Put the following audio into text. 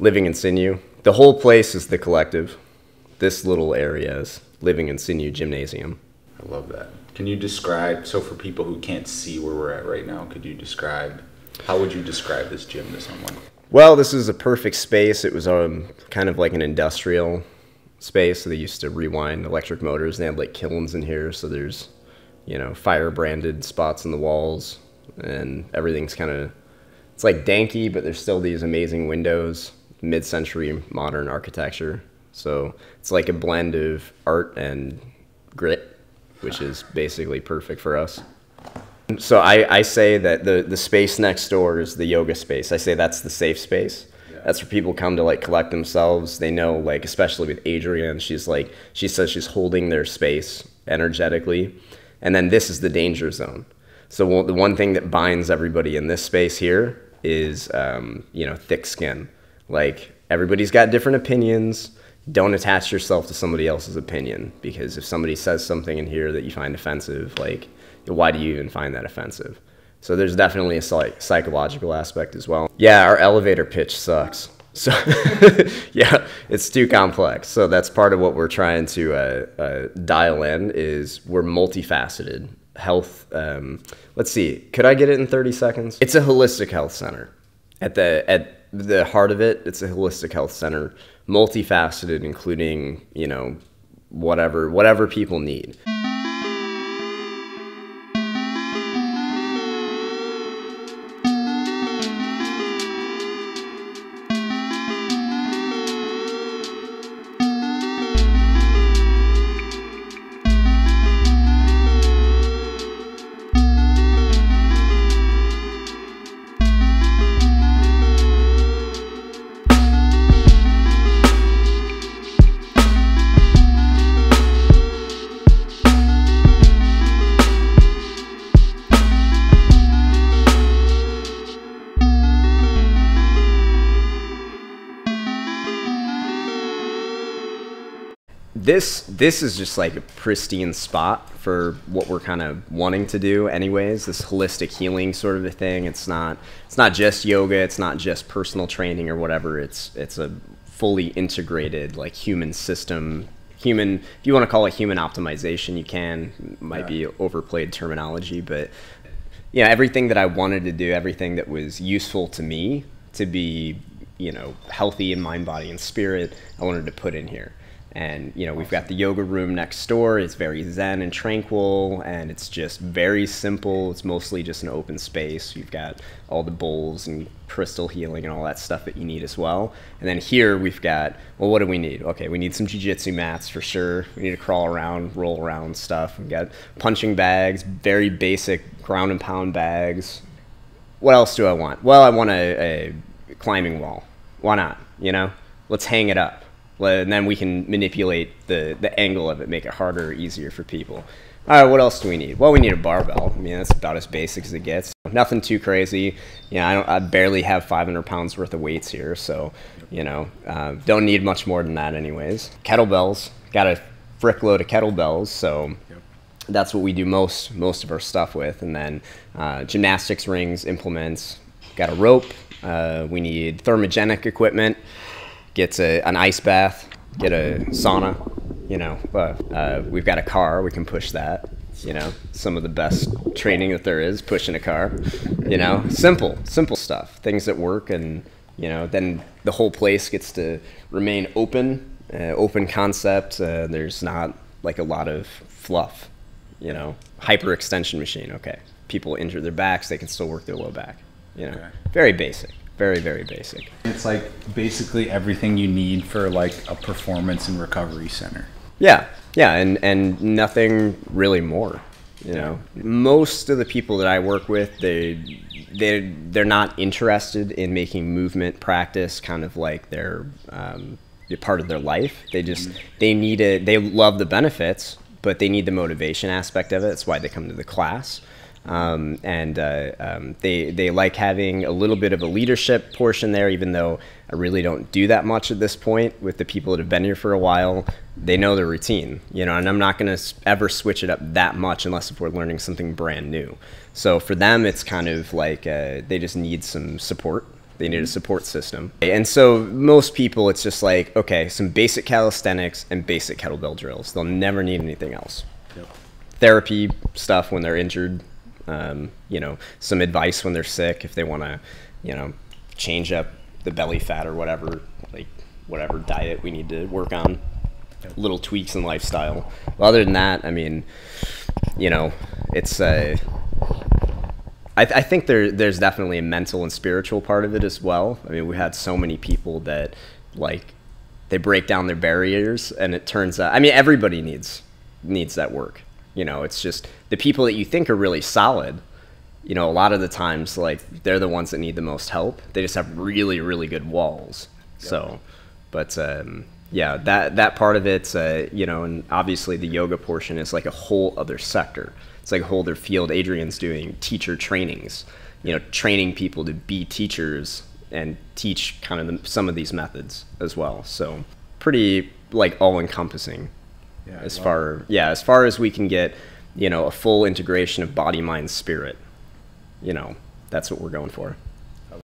Living in Sinew. The whole place is the collective. This little area is Living in Sinew Gymnasium. I love that. Can you describe, so for people who can't see where we're at right now, could you describe, how would you describe this gym to someone? Well, this is a perfect space. It was kind of like an industrial space. So they used to rewind electric motors. They had like kilns in here. So there's, you know, fire branded spots in the walls, and everything's kind of, it's like danky, but there's still these amazing windows, mid-century modern architecture. So it's like a blend of art and grit, which is basically perfect for us. So I say that the space next door is the yoga space. I say that's the safe space. Yeah. That's where people come to like collect themselves. They know, like, especially with Adrienne, she says she's holding their space energetically. And then this is the danger zone. So the one thing that binds everybody in this space here is, you know, thick skin. Like, everybody's got different opinions. Don't attach yourself to somebody else's opinion, because if somebody says something in here that you find offensive, like, why do you even find that offensive? So there's definitely a psychological aspect as well. Yeah, our elevator pitch sucks. So yeah, it's too complex. So that's part of what we're trying to dial in, is we're multifaceted. Health, let's see, could I get it in 30 seconds? It's a holistic health center. At the heart of it, it's a holistic health center, multifaceted, including, you know, whatever people need. This is just like a pristine spot for what we're kind of wanting to do anyways, this holistic healing sort of a thing. It's not just yoga, it's not just personal training or whatever. It's a fully integrated, like, human system. Human, if you want to call it human optimization, you can. Might be overplayed terminology, but yeah, everything that I wanted to do, everything that was useful to me to be, you know, healthy in mind, body, and spirit, I wanted to put in here. And, you know, we've got the yoga room next door. It's very zen and tranquil, and it's just very simple. It's mostly just an open space. You've got all the bowls and crystal healing and all that stuff that you need as well. And then here we've got, well, what do we need? Okay, we need some jiu-jitsu mats for sure. We need to crawl around, roll around stuff. We've got punching bags, very basic ground and pound bags. What else do I want? Well, I want a climbing wall. Why not? You know, let's hang it up. And then we can manipulate the angle of it, make it harder or easier for people. All right, what else do we need? Well, we need a barbell. I mean, that's about as basic as it gets. Nothing too crazy. You know, I barely have 500 pounds worth of weights here, so, you know, don't need much more than that anyways. Kettlebells, got a frick load of kettlebells, so that's what we do most of our stuff with. And then gymnastics rings, implements, got a rope. We need thermogenic equipment. Get an ice bath, get a sauna, you know. We've got a car, we can push that, you know. Some of the best training that there is, pushing a car, you know. Simple stuff, things that work, and, you know, then the whole place gets to remain open, open concept. There's not like a lot of fluff, you know. Hyperextension machine, okay. People injure their backs, they can still work their low back, you know. Okay. Very basic. Very, very basic. It's like basically everything you need for like a performance and recovery center. Yeah, and nothing really more. You know, most of the people that I work with, they're not interested in making movement practice kind of like their part of their life. They love the benefits, but they need the motivation aspect of it. That's why they come to the class. They like having a little bit of a leadership portion there, even though I really don't do that much at this point with the people that have been here for a while. They know the routine, you know, and I'm not going to ever switch it up that much unless if we're learning something brand new. So for them, it's kind of like they just need some support They need a support system. And so most people, it's just like, okay, some basic calisthenics and basic kettlebell drills. They'll never need anything else. Yep. Therapy stuff when they're injured, you know, some advice when they're sick, if they want to, you know, change up the belly fat or whatever, like whatever diet we need to work on, little tweaks in lifestyle. Well, other than that, I mean, you know, it's I think there's definitely a mental and spiritual part of it as well. I mean, we had so many people that, like, they break down their barriers, and it turns out, I mean, everybody needs that work. You know, it's just the people that you think are really solid, you know, a lot of the times, like, they're the ones that need the most help. They just have really, really good walls. Yep. So, but yeah, that part of it, you know, and obviously the yoga portion is like a whole other sector. It's like a whole other field. Adrian's doing teacher trainings, you know, training people to be teachers and teach kind of some of these methods as well. So pretty like all encompassing, as far as we can get, you know, a full integration of body, mind, spirit. You know, that's what we're going for.